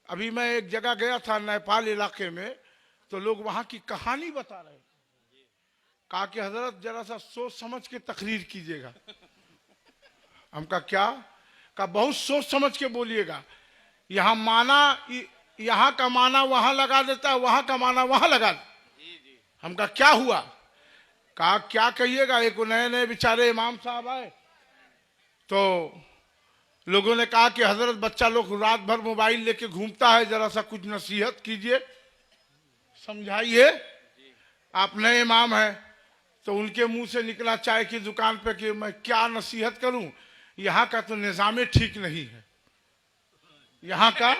अभी मैं एक जगह गया था नेपाल इलाके में, तो लोग वहां की कहानी बता रहे, कहा कि हजरत जरा सा सोच समझ के तकरीर कीजिएगा। हम कहा क्या? कहा बहुत सोच समझ के बोलिएगा, यहाँ माना यहाँ का माना वहां लगा देता है, वहां का माना वहां लगा देता। हम कहा क्या हुआ? कहा क्या कहिएगा, एक नए नए बेचारे इमाम साहब आए, तो लोगों ने कहा कि हजरत बच्चा लोग रात भर मोबाइल लेके घूमता है, जरा सा कुछ नसीहत कीजिए, समझाइए। आप नए इमाम हैं। तो उनके मुंह से निकला चाय की दुकान पे कि मैं क्या नसीहत करूं, यहाँ का तो निजाम ठीक नहीं है, यहाँ का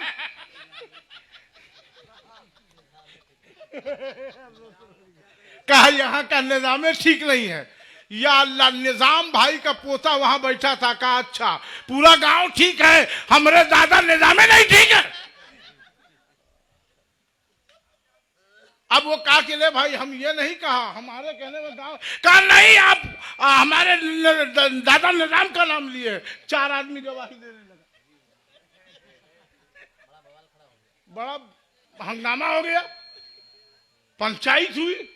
कहा यहाँ का निजाम ठीक नहीं है। या अल्लाह, निजाम भाई का पोता वहां बैठा था, कहा अच्छा पूरा गांव ठीक है, हमारे दादा निजाम नहीं ठीक है। अब वो कहा कि ले भाई हम ये नहीं कहा, हमारे कहने में गांव, कहा नहीं आप हमारे दादा निजाम का नाम लिए। 4 आदमी गवाही देने लगा, बड़ा हंगामा हो गया, पंचायत हुई।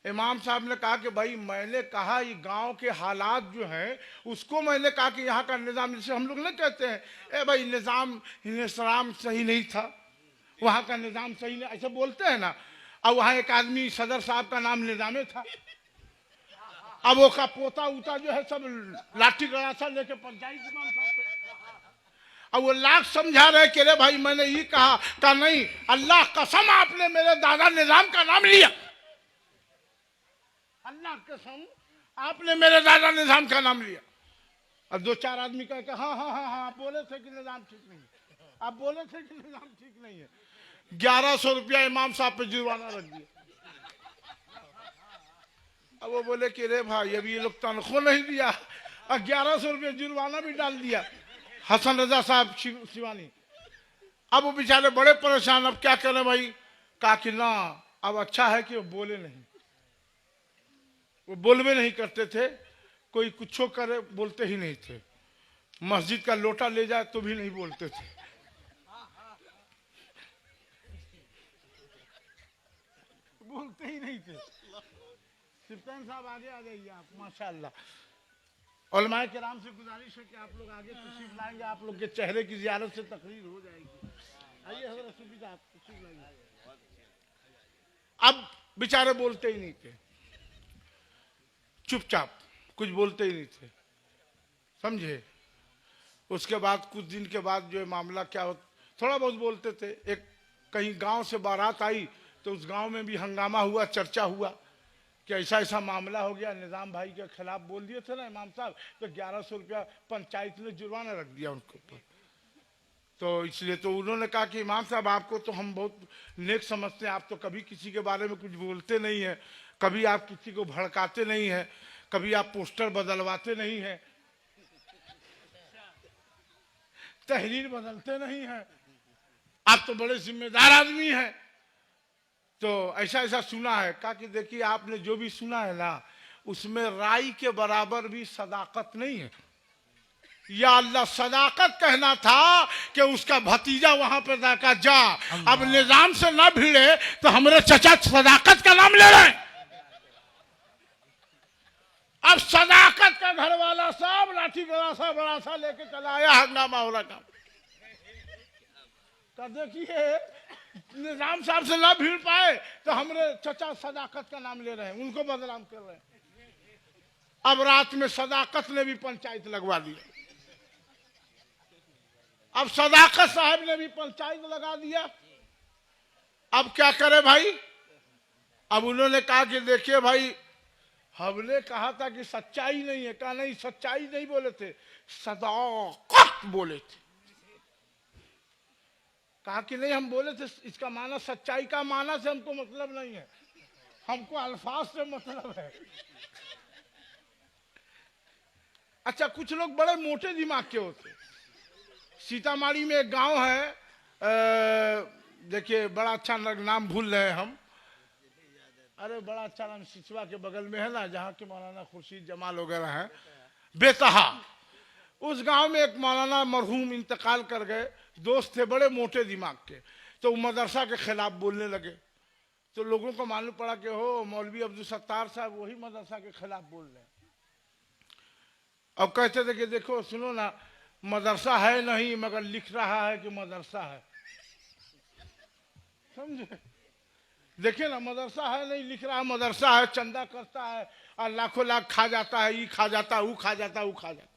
इमाम साहब ने कहा कि भाई मैंने कहा ये गांव के हालात जो हैं उसको मैंने कहा कि यहाँ का निजाम, जैसे हम लोग नहीं कहते हैं ए भाई निजाम सही नहीं था, वहाँ का निजाम सही नहीं, ऐसे बोलते हैं ना। अब वहाँ एक आदमी सदर साहब का नाम निजामे था, अब वो का पोता उता जो है सब लाठी गड़ासा लेके पंचायत इमाम साहब पे, अब वो लाख समझा रहे कि रे भाई मैंने ये कहा नहीं, अल्लाह कसम आपने मेरे दादा निजाम का नाम लिया, अल्लाह कसम आपने मेरे दादा निजाम का नाम लिया। अब 2-4 आदमी कहे हाँ हाँ हाँ हाँ आप बोले थे कि निजाम ठीक नहीं है, आप बोले थे कि निजाम ठीक नहीं है। 1100 रुपया इमाम साहब पे जुर्माना रख दिया। अब वो बोले कि रे भाई अभी ये लोग तनख्वाह नहीं दिया और 1100 रुपया जुर्माना भी डाल दिया। हसन रजा साहब शिवानी, अब वो बेचारे बड़े परेशान, अब क्या करें भाई। कहा कि ना अब अच्छा है कि वो बोले नहीं, वो बोलवे नहीं करते थे, कोई कुछो करे बोलते ही नहीं थे, मस्जिद का लोटा ले जाए तो भी नहीं बोलते थे। बोलते ही नहीं थे। सिप्तान साहब आगे आ जाइए आप, माशाअल्लाह। उलमाए किराम से गुजारिश है कि आप लोग आगे तशरीफ लाएंगे, आप लोग के चेहरे की जियारत से तकरीर हो जाएगी। आइए हजरत सूफी साहब तशरीफ लाएंगे। अब बेचारे बोलते ही नहीं थे, चुपचाप कुछ बोलते ही नहीं थे, समझे। उसके बाद कुछ दिन के बाद जो मामला क्या हो, थोड़ा बहुत बोलते थे। एक कहीं गांव से बारात आई तो उस गांव में भी हंगामा हुआ, चर्चा हुआ कि ऐसा ऐसा मामला हो गया, निजाम भाई के खिलाफ बोल दिए थे ना इमाम साहब, तो 1100 रुपया पंचायत ने जुर्माना रख दिया उनके ऊपर। तो इसलिए तो उन्होंने कहा कि इमाम साहब आपको तो हम बहुत नेक समझते हैं, आप तो कभी किसी के बारे में कुछ बोलते नहीं हैं, कभी आप किसी को भड़काते नहीं हैं, कभी आप पोस्टर बदलवाते नहीं हैं, तहरीर बदलते नहीं हैं, आप तो बड़े जिम्मेदार आदमी हैं। तो ऐसा ऐसा सुना है। कहा कि देखिए आपने जो भी सुना है ना, उसमें राई के बराबर भी सदाकत नहीं है। या अल्लाह, सदाकत कहना था कि उसका भतीजा वहां पर जाकर जा, अब निजाम से ना भिड़े तो हमारे चचा सदाकत का नाम ले रहे हैं। अब सदाकत का घर वाला सब लाठी गड़ासा बड़ासा लेके चला आया, हंगामा हो रहा। तो देखिए निजाम साहब से ना भीड़ पाए तो हमारे चचा सदाकत का नाम ले रहे हैं, उनको बदनाम कर रहे हैं। अब रात में सदाकत ने भी पंचायत लगवा दी। अब सदाकत साहब ने भी पंचायत लगा दिया। अब क्या करे भाई। अब उन्होंने कहा कि देखिए भाई, हमने कहा था कि सच्चाई नहीं है। कहा नहीं, सच्चाई नहीं बोले थे, सदाकत बोले थे। कहा कि नहीं हम बोले थे, इसका माना सच्चाई का माना से हमको मतलब नहीं है, हमको अल्फाज से मतलब है। अच्छा, कुछ लोग बड़े मोटे दिमाग के होते। सीतामढ़ी में एक गांव है, देखिए बड़ा अच्छा नाम भूल रहे हैं हम, अरे बड़ा अच्छा नाम सिसवा के बगल में है ना, जहाँ के मौलाना खुर्शीद जमाल वगैरह हैं, बेतहा। उस गांव में एक मौलाना मरहूम इंतकाल कर गए, दोस्त थे बड़े मोटे दिमाग के, तो वो मदरसा के खिलाफ बोलने लगे। तो लोगों को मालूम पड़ा कि हो मौलवी अब्दुल सत्तार साहब वही मदरसा के खिलाफ बोल रहे हैं। अब कहते थे कि देखो सुनो ना, मदरसा है नहीं मगर लिख रहा है कि मदरसा है, समझे? देखिए ना, मदरसा है नहीं लिख रहा है मदरसा है, चंदा करता है और लाखों लाख खा जाता है, ये खा जाता है, वो खा जाता है, वो खा जाता है।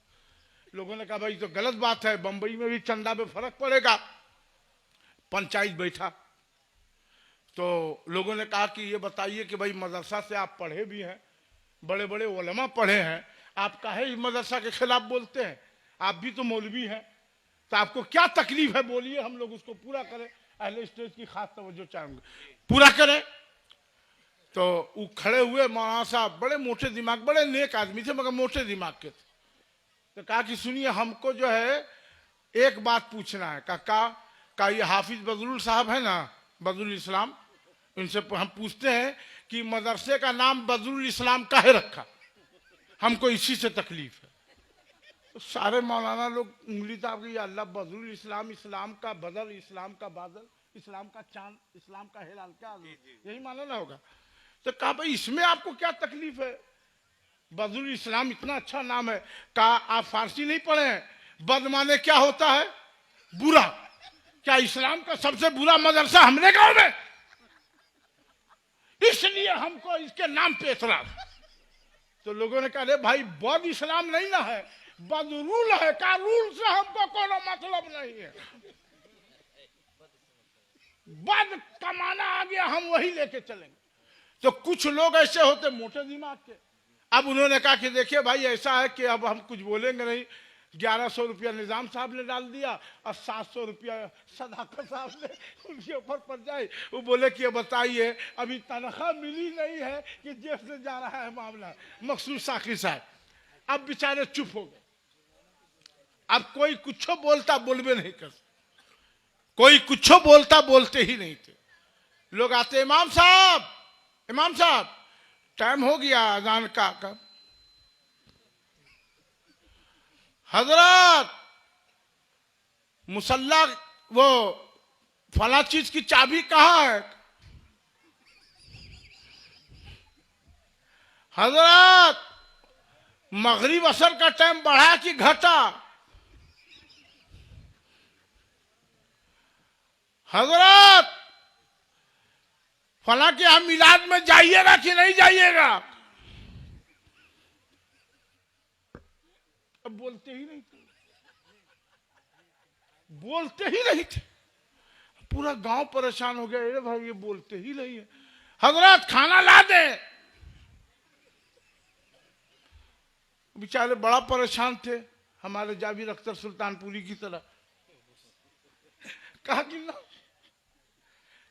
लोगों ने कहा भाई तो गलत बात है, बंबई में भी चंदा पे फर्क पड़ेगा। पंचायत बैठा तो लोगों ने कहा कि ये बताइए कि भाई मदरसा से आप पढ़े भी हैं, बड़े बड़े उलमा पढ़े हैं, आप काहे इस मदरसा के खिलाफ बोलते हैं? आप भी तो मौलवी हैं, तो आपको क्या तकलीफ है बोलिए, हम लोग उसको पूरा करें। अहले स्टेज की खास तवज्जो चाहूंगा, पूरा करें। तो वो खड़े हुए मौलाना साहब, बड़े मोटे दिमाग, बड़े नेक आदमी थे मगर मोटे दिमाग के थे। तो कहा कि सुनिए, हमको जो है एक बात पूछना है। का ये हाफिज बदरुल साहब है ना, बदरुल इस्लाम, इनसे हम पूछते हैं कि मदरसे का नाम बदरुल इस्लाम काहे रखा, हमको इसी से तकलीफ है। तो सारे मौलाना लोग उंगली ताप गई, अल्लाह बदरुल इस्लाम, इस्लाम का बदल, इस्लाम का बादल, इस्लाम का चांद, इस्लाम का हिलाल, क्या यही माना ना होगा। तो कहा भाई इसमें आपको क्या तकलीफ है, बदरुल इस्लाम इतना अच्छा नाम है। कहा आप फारसी नहीं पढ़े हैं? बद माने क्या होता है? बुरा। क्या इस्लाम का सबसे बुरा मदरसा हमने गांव में, इसलिए हमको इसके नाम पे एतराज। तो लोगों ने कहा अरे भाई बद इस्लाम नहीं ना है, बदरूल है, का रूल से हमको कोनो मतलब नहीं है, बद कमाना आ गया हम वही लेके चलेंगे। तो कुछ लोग ऐसे होते मोटे दिमाग के। अब उन्होंने कहा कि देखिए भाई ऐसा है कि अब हम कुछ बोलेंगे नहीं। 1100 रुपया निजाम साहब ने डाल दिया और 700 रुपया सदाकत साहब ने उनके ऊपर पड़ जाए। वो बोले कि बताइए अभी तनख्वाह मिली नहीं है कि जेब से जा रहा है मामला। मकसूद साकी साहब अब बेचारे चुप हो गए। अब कोई कुछ बोलता बोलबे नहीं कर, कोई कुछ बोलता बोलते ही नहीं थे। लोग आते, इमाम साहब, इमाम साहब टाइम हो गया अजान का। कब? हजरत मुसल्ला वो फला चीज की चाबी कहाँ है? हजरत मगरिब असर का टाइम बढ़ा कि घटा? हजरत फला के हम मिलाद में जाइएगा कि नहीं जाइएगा? अब बोलते ही नहीं थे, बोलते ही नहीं थे। पूरा गांव परेशान हो गया, अरे भाई ये बोलते ही नहीं है। हजरत खाना ला दे। बेचारे बड़ा परेशान थे, हमारे जाबिर अख्तर सुल्तानपुरी की तरह। कहा कि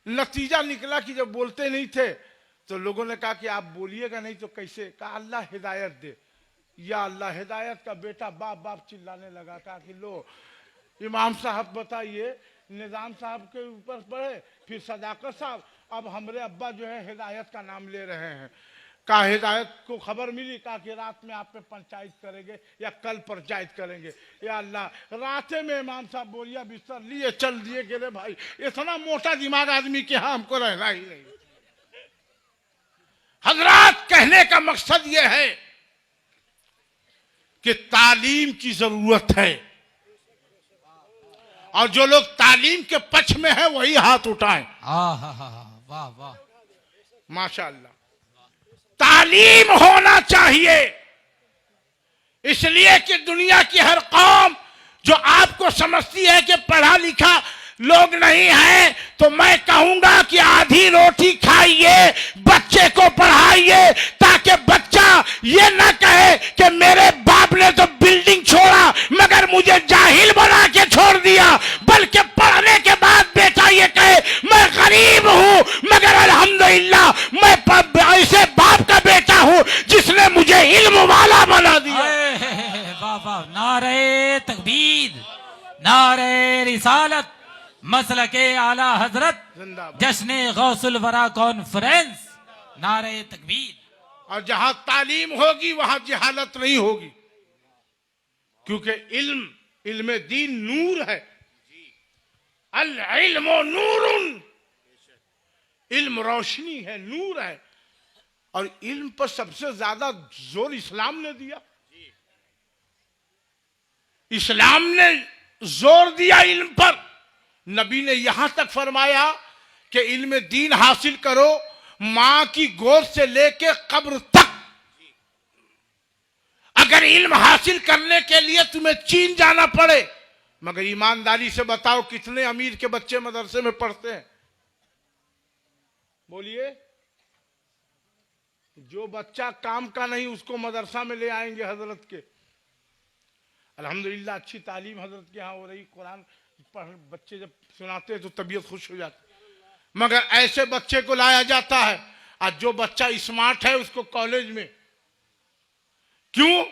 नतीजा निकला कि जब बोलते नहीं थे तो लोगों ने कहा कि आप बोलिएगा नहीं तो कैसे? कहा अल्लाह हिदायत दे, या अल्लाह हिदायत का बेटा बाप बाप चिल्लाने लगा। कहा कि लो इमाम साहब बताइए, निजाम साहब के ऊपर पढ़े, फिर सदाकत साहब, अब हमारे अब्बा जो है हिदायत का नाम ले रहे हैं। कहा हिदायत को खबर मिली, कहा कि रात में आप पे पंचायत करेंगे या कल पंचायत करेंगे। या अल्लाह, राते में इमाम साहब बोलिया बिस्तर लिए चल दिए गेले। भाई इतना मोटा दिमाग आदमी के यहाँ हमको रहना ही नहीं। हजरात कहने का मकसद यह है कि तालीम की जरूरत है, और जो लोग तालीम के पक्ष में है वही हाथ उठाएं। वाह वाह, माशाअल्लाह। तालीम होना चाहिए, इसलिए कि दुनिया की हर कौम जो आपको समझती है कि पढ़ा लिखा लोग नहीं है, तो मैं कहूंगा कि आधी रोटी खाइए, बच्चे को पढ़ाइए, ताकि बच्चा ये ना कहे कि मेरे बाप ने तो बिल्डिंग छोड़ा मगर मुझे जाहिल बना के छोड़ दिया, बल्कि पढ़ने के बाद बेटा ये कहे मैं गरीब हूं मगर अल्हम्दुलिल्लाह मैं ऐसे बाप का बेटा हूं जिसने मुझे इल्म वाला बना दिया। वाह वाह, नारे तकबीर, नारे रिसालत, मसलके आला हजरत, जश्न गौसुल वरा कॉन्फ्रेंस, नारे तकबीर। और जहां तालीम होगी वहां जहालत नहीं होगी। क्योंकि इल्म दीन नूर है। अल इल्मो नूरुन, इल्म रोशनी है, नूर है। और इल्म पर सबसे ज्यादा जोर इस्लाम ने दिया। इस्लाम ने जोर दिया इल्म पर। नबी ने यहां तक फरमाया कि इल्म दीन हासिल करो मां की गोद से लेके कब्र तक। अगर इल्म हासिल करने के लिए तुम्हें चीन जाना पड़े, मगर ईमानदारी से बताओ कितने अमीर के बच्चे मदरसे में पढ़ते हैं? बोलिए। जो बच्चा काम का नहीं उसको मदरसा में ले आएंगे हजरत के। अल्हम्दुलिल्लाह अच्छी तालीम हजरत के यहाँ हो रही। कुरान पढ़ बच्चे जब सुनाते हैं तो तबीयत खुश हो जाती। मगर ऐसे बच्चे को लाया जाता है। आज जो बच्चा स्मार्ट है उसको कॉलेज में, क्यों?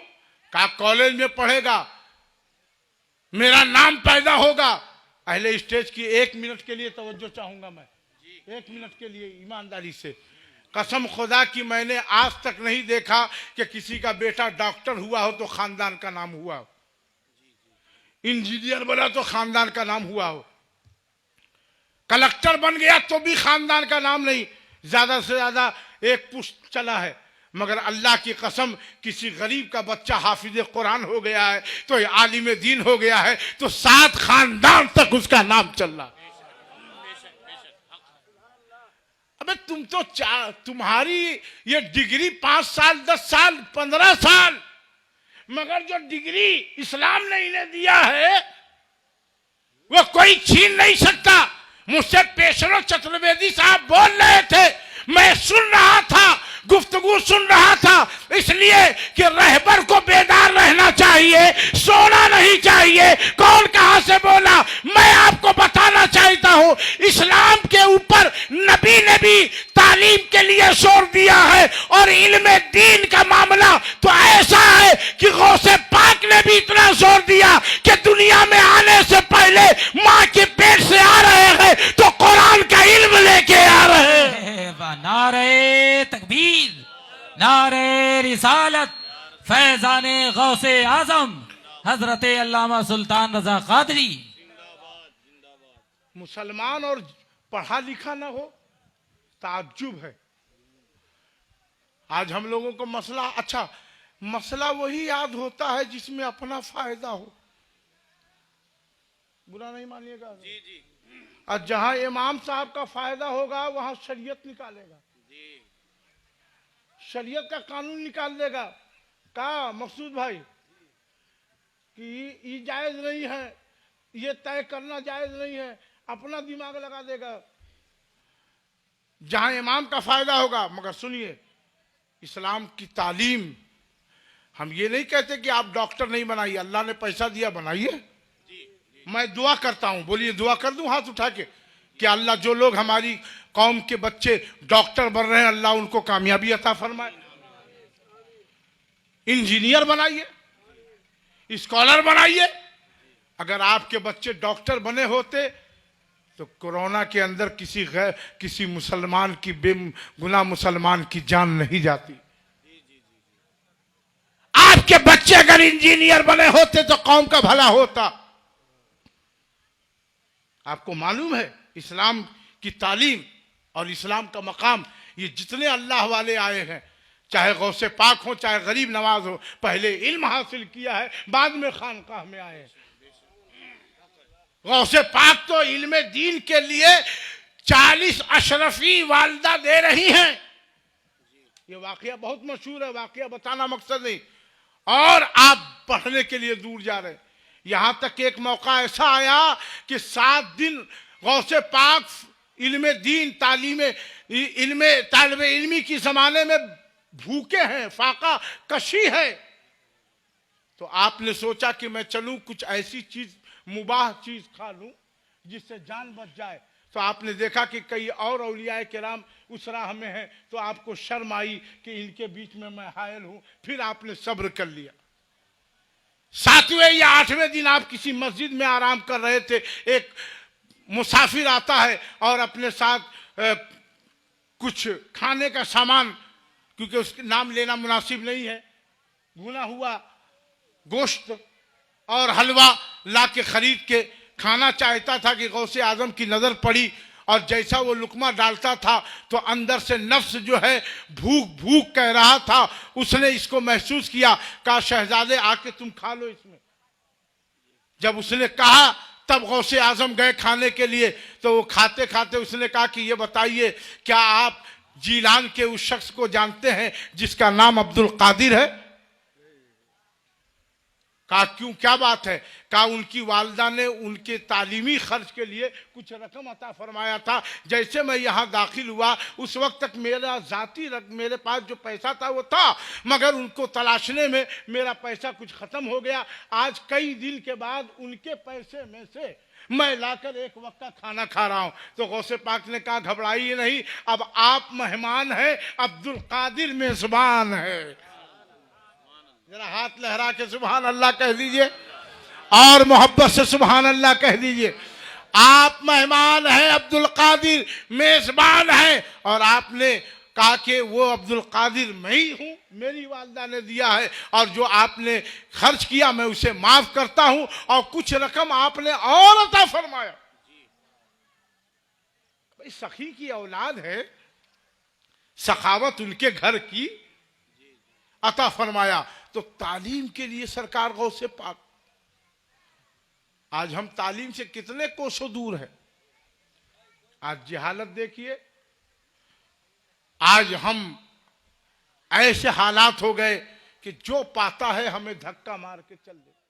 कहा कॉलेज में पढ़ेगा मेरा नाम पैदा होगा। पहले स्टेज की 1 मिनट के लिए तवज्जो चाहूंगा मैं, 1 मिनट के लिए ईमानदारी से। कसम खुदा की मैंने आज तक नहीं देखा कि किसी का बेटा डॉक्टर हुआ हो तो खानदान का नाम हुआ हो, इंजीनियर बना तो खानदान का नाम हुआ हो, कलेक्टर बन गया तो भी खानदान का नाम नहीं, ज्यादा से ज्यादा एक पुश्त चला है। मगर अल्लाह की कसम किसी गरीब का बच्चा हाफिज कुरान हो गया है तो आलिम दीन हो गया है तो 7 खानदान तक उसका नाम चल रहा। अबे तुम तो तुम्हारी ये डिग्री 5 साल 10 साल 15 साल, मगर जो डिग्री इस्लाम ने इन्हें दिया है वो कोई छीन नहीं सकता। मुझसे पेशरो चतुर्वेदी साहब बोल रहे थे, मैं सुन रहा था, गुफ्तगू सुन रहा था, इसलिए कि रहबर को बेदार रहना चाहिए, सोना नहीं चाहिए। कौन कहां से बोला? मैं आपको बताना चाहता हूं इस्लाम के ऊपर नबी ने भी तालीम के लिए जोर दिया है। और इल्म दीन का मामला तो ऐसा है कि गौसे पाक ने भी इतना जोर दिया कि दुनिया में आने से पहले मां के पेट से आ रहे हैं तो कुरान का इल्म लेके आ रहे हैं। नारे तकबीर, नारे रिसालत, फैजाने गौसे आजम हजरत अल्लामा सुल्तान रजा कादरी। मुसलमान और पढ़ा लिखा ना हो ताज्जुब है। आज हम लोगों को मसला, अच्छा मसला वही याद होता है जिसमें अपना फायदा हो। बुरा नहीं मानिएगा जी जी। और जहां इमाम साहब का फायदा होगा वहां शरीयत निकालेगा, शरीयत का कानून निकाल देगा। कहा मकसूद भाई कि ये जायज नहीं है, ये तय करना जायज नहीं है, अपना दिमाग लगा देगा जहां इमाम का फायदा होगा। मगर सुनिए, इस्लाम की तालीम, हम ये नहीं कहते कि आप डॉक्टर नहीं बनाइए, अल्लाह ने पैसा दिया बनाइए। मैं दुआ करता हूं, बोलिए दुआ कर दूं हाथ उठा के कि अल्लाह जो लोग हमारी कौम के बच्चे डॉक्टर बन रहे हैं अल्लाह उनको कामयाबी अता फरमाए। इंजीनियर बनाइए, स्कॉलर बनाइए। अगर आपके बच्चे डॉक्टर बने होते तो कोरोना के अंदर किसी मुसलमान की बेगुनाह मुसलमान की जान नहीं जाती। आपके बच्चे अगर इंजीनियर बने होते तो कौम का भला होता। आपको मालूम है इस्लाम की तालीम और इस्लाम का मकाम, ये जितने अल्लाह वाले आए हैं, चाहे गौसे पाक हो चाहे गरीब नवाज हो, पहले इल्म हासिल किया है बाद में खानकाह में आए हैं। गौसे पाक तो इल्म दीन के लिए 40 अशरफी वालदा दे रही हैं। ये वाकया बहुत मशहूर है, वाकया बताना मकसद नहीं। और आप पढ़ने के लिए दूर जा रहे हैं। यहां तक एक मौका ऐसा आया कि 7 दिन गौसे पाक इल्म दीन तालिब इल्मी की जमाने में भूखे हैं, फाका कशी है। तो आपने सोचा कि मैं चलूं कुछ ऐसी चीज मुबाह चीज खा लूं जिससे जान बच जाए। तो आपने देखा कि कई और औलियाए किराम उस राह में हैं, तो आपको शर्म आई कि इनके बीच में मैं हायल हूं। फिर आपने सब्र कर लिया। 7वें या 8वें दिन आप किसी मस्जिद में आराम कर रहे थे, एक मुसाफिर आता है और अपने साथ कुछ खाने का सामान, क्योंकि उसके नाम लेना मुनासिब नहीं है, भुना हुआ गोश्त और हलवा ला के खरीद के खाना चाहता था कि गौसे आजम की नजर पड़ी और जैसा वो लुकमा डालता था तो अंदर से नफ्स जो है भूख भूख कह रहा था। उसने इसको महसूस किया, कहा शहजादे आके तुम खा लो इसमें। जब उसने कहा तब गौसे आजम गए खाने के लिए। तो वो खाते खाते उसने कहा कि ये बताइए क्या आप जीलान के उस शख्स को जानते हैं जिसका नाम अब्दुल कादिर है? कहा क्यों, क्या बात है? कहा उनकी वालिदा ने उनके तालीमी खर्च के लिए कुछ रकम अता फरमाया था। जैसे मैं यहाँ दाखिल हुआ उस वक्त तक मेरा जाती मेरे पास जो पैसा था वो था, मगर उनको तलाशने में मेरा पैसा कुछ ख़त्म हो गया। आज कई दिन के बाद उनके पैसे में से मैं लाकर एक वक्त का खाना खा रहा हूँ। तो गौसे पाक ने कहा घबराइए नहीं, अब आप मेहमान हैं, अब्दुल कादिर मेजबान है। जरा हाथ लहरा के सुभान अल्लाह कह दीजिए और मोहब्बत से सुभान अल्लाह कह दीजिए। आप मेहमान हैं, अब्दुल कादिर मेजबान है। और आपने कहा कि वो अब्दुल कादिर मैं ही हूं, मेरी वालिदा ने दिया है और जो आपने खर्च किया मैं उसे माफ करता हूं और कुछ रकम आपने और अता फरमाया। भाई सखी की औलाद है, सखावत उनके घर की अता फरमाया। तो तालीम के लिए सरकार गौसे पाक, आज हम तालीम से कितने कोसों दूर है। आज जहालत देखिए, आज हम ऐसे हालात हो गए कि जो पाता है हमें धक्का मार के चल देता।